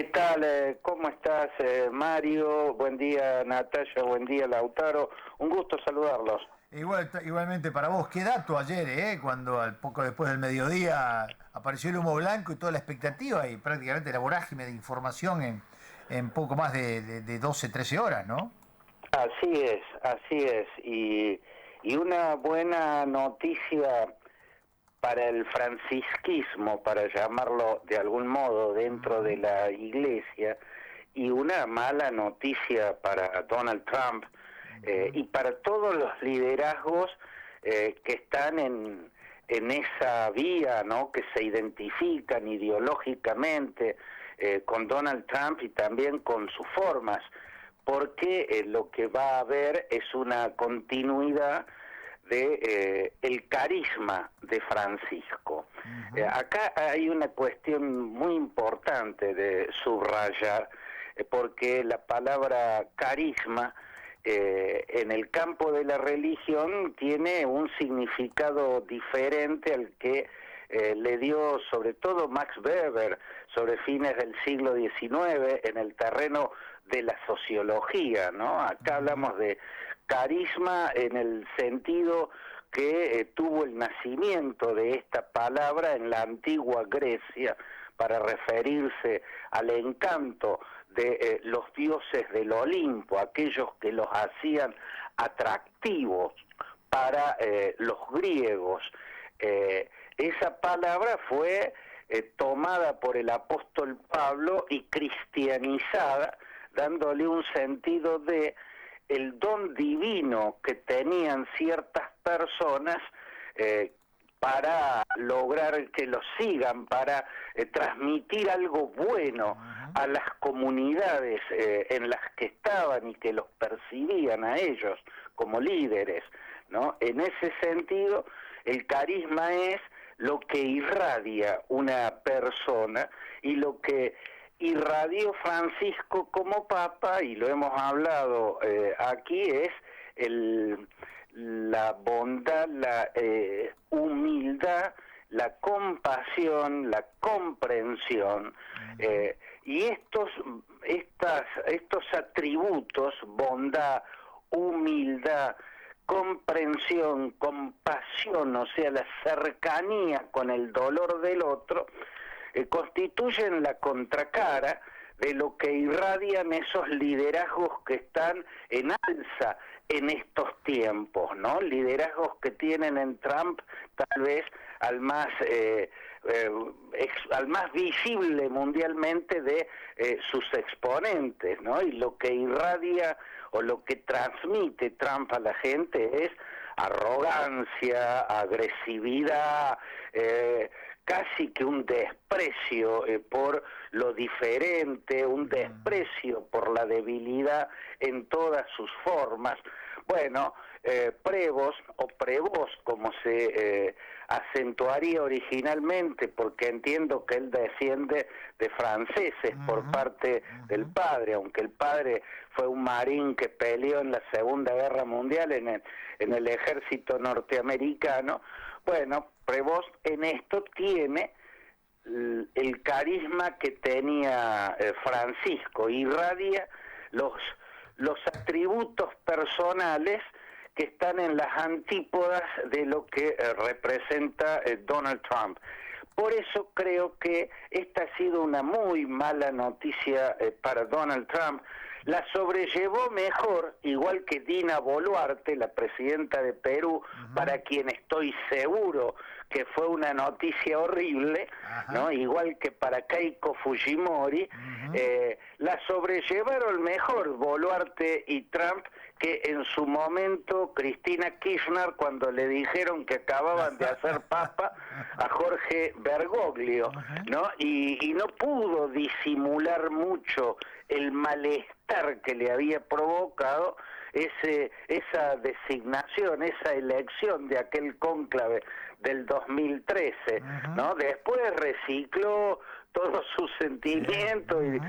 ¿Qué tal? ¿Cómo estás, Mario? Buen día, Natalia. Buen día, Lautaro. Un gusto saludarlos. Igualmente para vos, qué dato ayer, cuando al poco después del mediodía apareció el humo blanco y toda la expectativa y prácticamente la vorágine de información en poco más de 12, 13 horas, ¿no? Así es, así es. Y una buena noticia para el francisquismo, para llamarlo de algún modo, dentro de la iglesia, y una mala noticia para Donald Trump y para todos los liderazgos que están en esa vía, ¿no? Que se identifican ideológicamente con Donald Trump y también con sus formas, porque lo que va a haber es una continuidad de el carisma de Francisco. Acá hay una cuestión muy importante de subrayar, porque la palabra carisma en el campo de la religión tiene un significado diferente al que le dio sobre todo Max Weber sobre fines del siglo XIX en el terreno de la sociología, ¿no? Acá hablamos de carisma en el sentido que tuvo el nacimiento de esta palabra en la antigua Grecia para referirse al encanto de los dioses del Olimpo, aquellos que los hacían atractivos para los griegos. Esa palabra fue tomada por el apóstol Pablo y cristianizada, dándole un sentido de el don divino que tenían ciertas personas para lograr que los sigan, para transmitir algo bueno a las comunidades en las que estaban y que los percibían a ellos como líderes, ¿no? En ese sentido, el carisma es lo que irradia una persona, y lo que irradió Francisco como Papa, y lo hemos hablado aquí, es la bondad, la humildad, la compasión, la comprensión, y estos atributos, bondad, humildad, comprensión, compasión, o sea, la cercanía con el dolor del otro, constituyen la contracara de lo que irradian esos liderazgos que están en alza en estos tiempos, ¿no? Liderazgos que tienen en Trump tal vez al más visible mundialmente de sus exponentes, ¿no? Y lo que irradia o lo que transmite Trump a la gente es arrogancia, agresividad, casi que un desprecio por lo diferente, un desprecio por la debilidad en todas sus formas. Bueno, Prevost, o Prevost como se acentuaría originalmente, porque entiendo que él desciende de franceses por parte del padre, aunque el padre fue un marín que peleó en la Segunda Guerra Mundial en el ejército norteamericano. Bueno, Prevost en esto tiene el carisma que tenía Francisco, irradia los atributos personales que están en las antípodas de lo que representa Donald Trump. Por eso creo que esta ha sido una muy mala noticia para Donald Trump. La sobrellevó mejor, igual que Dina Boluarte, la presidenta de Perú, para quien estoy seguro que fue una noticia horrible, ¿no? Igual que para Keiko Fujimori, la sobrellevaron mejor Boluarte y Trump que en su momento Cristina Kirchner, cuando le dijeron que acababan de hacer papa a Jorge Bergoglio, ¿no? Y no pudo disimular mucho el malestar que le había provocado esa designación, esa elección de aquel cónclave del 2013, ¿no? Después recicló todos sus sentimientos y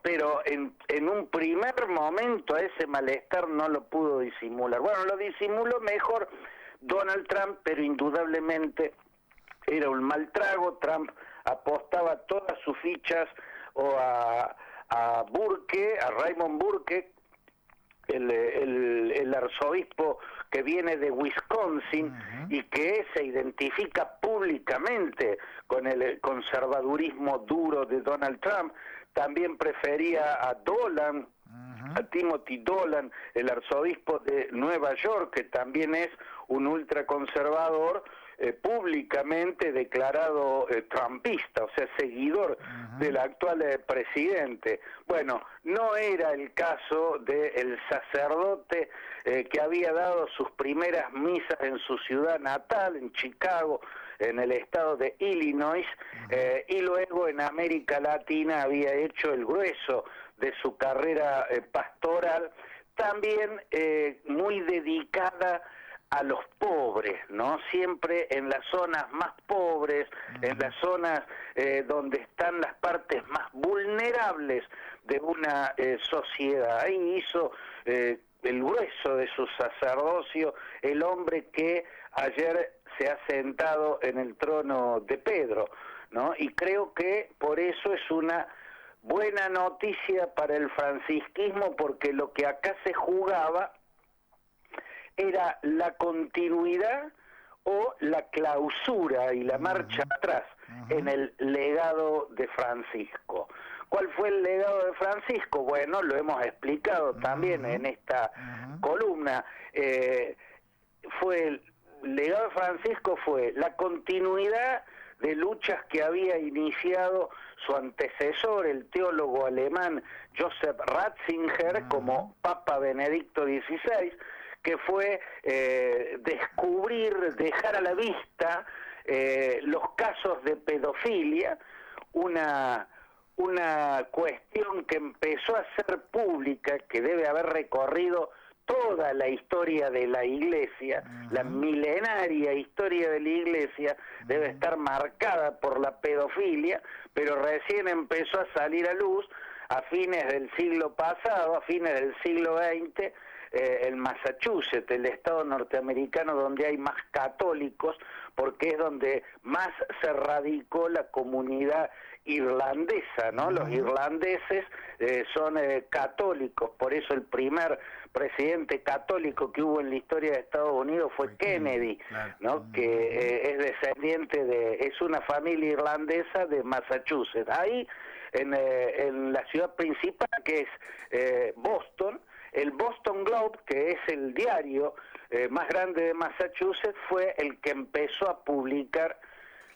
pero en un primer momento ese malestar no lo pudo disimular. Bueno, lo disimuló mejor Donald Trump, pero indudablemente era un mal trago. Trump apostaba todas sus fichas a Burke, a Raymond Burke, el arzobispo que viene de Wisconsin y que se identifica públicamente con el conservadurismo duro de Donald Trump. También prefería a Dolan, a Timothy Dolan, el arzobispo de Nueva York, que también es un ultraconservador, públicamente declarado trumpista, o sea, seguidor del actual presidente. Bueno, no era el caso del sacerdote que había dado sus primeras misas en su ciudad natal, en Chicago, en el estado de Illinois, y luego en América Latina había hecho el grueso de su carrera pastoral, también muy dedicada a los pobres, ¿no? Siempre en las zonas más pobres, en las zonas donde están las partes más vulnerables de una sociedad. Ahí hizo el grueso de su sacerdocio el hombre que ayer se ha sentado en el trono de Pedro, ¿no? Y creo que por eso es una buena noticia para el francisquismo, porque lo que acá se jugaba era la continuidad o la clausura y la marcha atrás en el legado de Francisco. ¿Cuál fue el legado de Francisco? Bueno, lo hemos explicado también en esta columna. El legado de Francisco fue la continuidad de luchas que había iniciado su antecesor, el teólogo alemán Joseph Ratzinger, como Papa Benedicto XVI, que fue dejar a la vista los casos de pedofilia, una cuestión que empezó a ser pública, que debe haber recorrido toda la historia de la Iglesia, la milenaria historia de la Iglesia debe estar marcada por la pedofilia, pero recién empezó a salir a luz a fines del siglo pasado, a fines del siglo XX, en Massachusetts, el estado norteamericano donde hay más católicos, porque es donde más se radicó la comunidad irlandesa, ¿no? Los irlandeses son católicos, por eso el primer presidente católico que hubo en la historia de Estados Unidos fue Kennedy, ¿no? Que es descendiente es una familia irlandesa de Massachusetts. Ahí, en la ciudad principal, que es Boston, el Boston Globe, que es el diario más grande de Massachusetts, fue el que empezó a publicar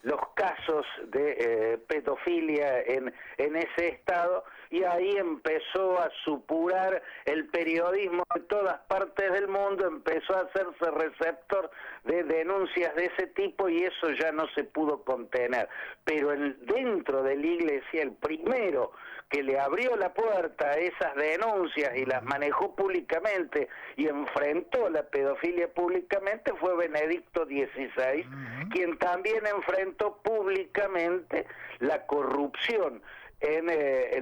los casos de pedofilia en ese estado, y ahí empezó a supurar el periodismo de todas partes del mundo, empezó a hacerse receptor de denuncias de ese tipo, y eso ya no se pudo contener. Pero dentro de la Iglesia, el primero que le abrió la puerta a esas denuncias y las manejó públicamente y enfrentó la pedofilia públicamente fue Benedicto XVI, quien también enfrentó públicamente la corrupción en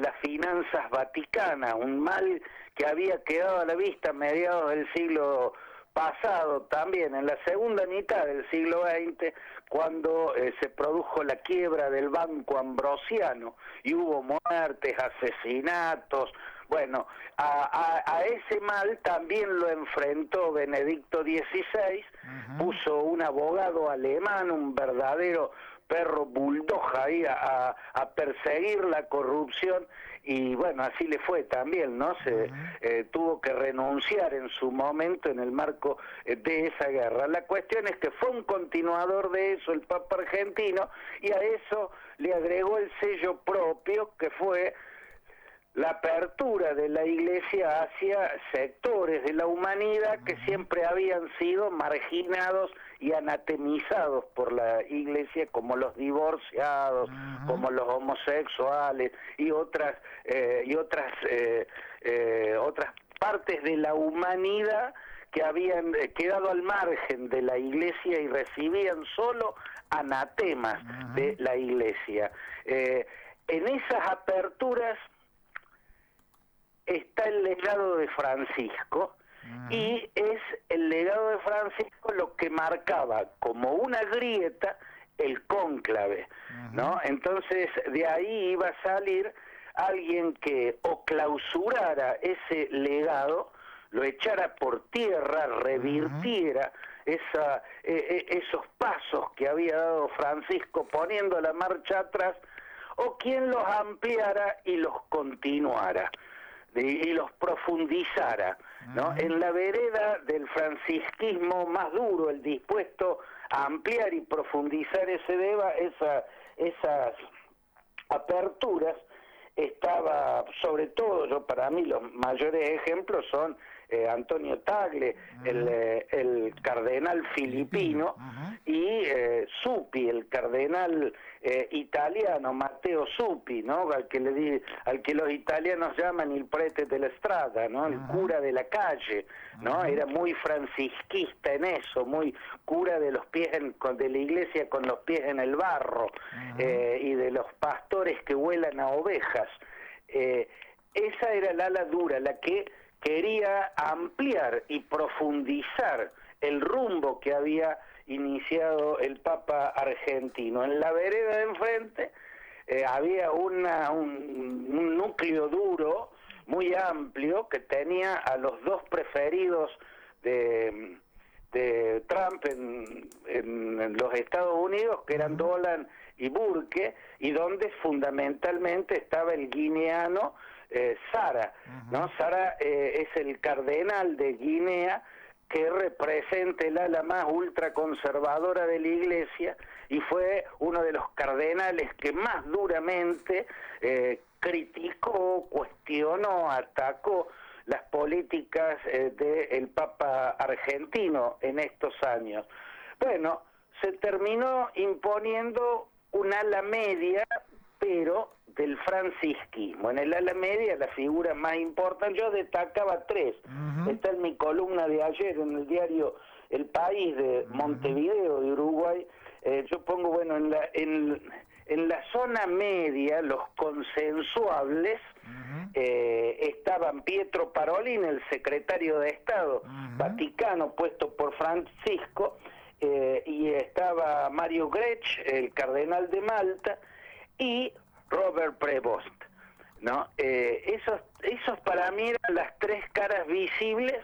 las finanzas vaticanas, un mal que había quedado a la vista a mediados del siglo pasado, también en la segunda mitad del siglo XX, cuando se produjo la quiebra del Banco Ambrosiano y hubo muertes, asesinatos. Bueno, a ese mal también lo enfrentó Benedicto XVI, puso un abogado alemán, un verdadero perro bulldog ahí a perseguir la corrupción, y bueno, así le fue también, ¿no? Tuvo que renunciar en su momento en el marco de esa guerra. La cuestión es que fue un continuador de eso el Papa argentino, y a eso le agregó el sello propio, que fue la apertura de la Iglesia hacia sectores de la humanidad que siempre habían sido marginados y anatemizados por la Iglesia, como los divorciados, como los homosexuales y otras partes de la humanidad que habían quedado al margen de la Iglesia y recibían solo anatemas de la Iglesia. En esas aperturas está el legado de Francisco, y es el legado de Francisco lo que marcaba como una grieta el cónclave, ¿no? Entonces, de ahí iba a salir alguien que o clausurara ese legado, lo echara por tierra, revirtiera esos pasos que había dado Francisco poniendo la marcha atrás, o quien los ampliara y los continuara y los profundizara, ¿no? En la vereda del francisquismo más duro, el dispuesto a ampliar y profundizar esas aperturas, estaba sobre todo, para mí los mayores ejemplos son Antonio Tagle, el cardenal filipino, y Zuppi, el cardenal italiano, Matteo Zuppi, ¿no? al que los italianos llaman il prete della strada, ¿no? El cura de la calle, ¿no? Era muy francisquista en eso, muy cura de los pies de la iglesia con los pies en el barro, y de los pastores que vuelan a ovejas. Esa era el ala dura, la que quería ampliar y profundizar el rumbo que había iniciado el Papa argentino. En la vereda de enfrente había un núcleo duro, muy amplio, que tenía a los dos preferidos de Trump en los Estados Unidos, que eran Dolan y Burke, y donde fundamentalmente estaba el guineano Sara, ¿no? Sara es el cardenal de Guinea, que representa el ala más ultraconservadora de la Iglesia, y fue uno de los cardenales que más duramente criticó, cuestionó, atacó las políticas del Papa argentino en estos años. Bueno, se terminó imponiendo un ala media, pero del francisquismo. En el ala media, la figura más importante, yo destacaba tres. Está en mi columna de ayer en el diario El País de Montevideo, de Uruguay. Yo pongo, bueno, en la zona media, los consensuables, estaban Pietro Parolin, el secretario de Estado Vaticano, puesto por Francisco, y estaba Mario Grech, el cardenal de Malta, y Robert Prevost, ¿no? Esos para mí eran las tres caras visibles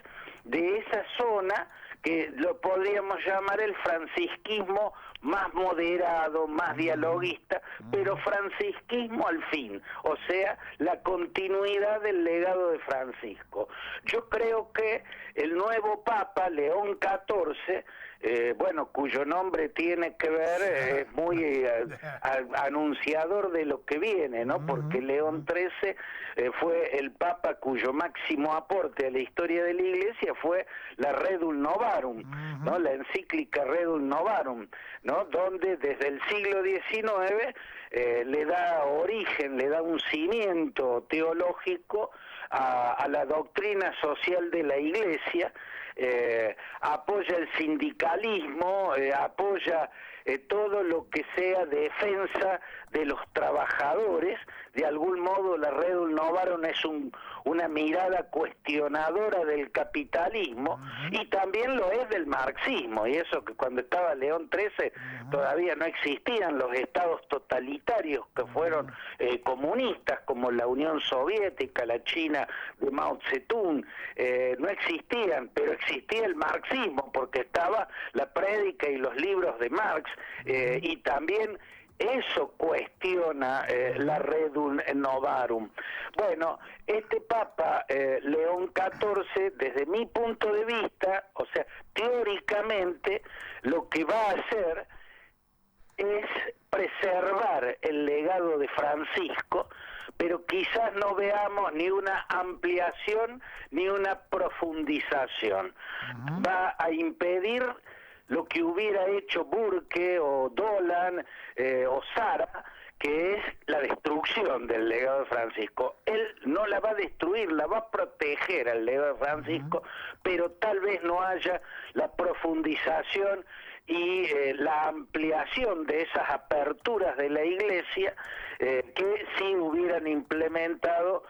de esa zona que lo podríamos llamar el francisquismo más moderado, más dialoguista, pero francisquismo al fin, o sea, la continuidad del legado de Francisco. Yo creo que el nuevo Papa, León XIV, bueno, cuyo nombre tiene que ver, es muy anunciador de lo que viene, ¿no? Porque León XIII fue el Papa cuyo máximo aporte a la historia de la Iglesia fue la Redum Novarum, ¿no? La encíclica Redum Novarum, ¿no? Donde desde el siglo XIX le da origen, le da un cimiento teológico a la doctrina social de la Iglesia, apoya el sindicalismo, apoya todo lo que sea defensa de los trabajadores. De algún modo la Redum Novarum es una mirada cuestionadora del capitalismo, y también lo es del marxismo, y eso que cuando estaba León XIII todavía no existían los estados totalitarios que fueron comunistas, como la Unión Soviética, la China de Mao Zedong, no existían, pero existía el marxismo, porque estaba la prédica y los libros de Marx, y también eso cuestiona la Redum Novarum. Bueno, este Papa León XIV, desde mi punto de vista, o sea, teóricamente, lo que va a hacer es preservar el legado de Francisco, pero quizás no veamos ni una ampliación ni una profundización. Va a impedir lo que hubiera hecho Burke o Dolan o Sara, que es la destrucción del legado de Francisco. Él no la va a destruir, la va a proteger al legado de Francisco, pero tal vez no haya la profundización y la ampliación de esas aperturas de la Iglesia que sí hubieran implementado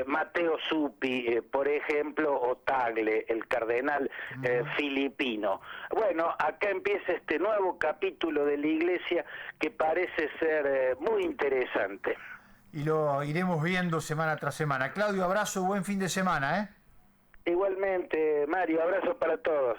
Matteo Zuppi, por ejemplo, o Tagle, el cardenal filipino. Bueno, acá empieza este nuevo capítulo de la Iglesia que parece ser muy interesante. Y lo iremos viendo semana tras semana. Claudio, abrazo, buen fin de semana, ¿eh? Igualmente, Mario, abrazo para todos.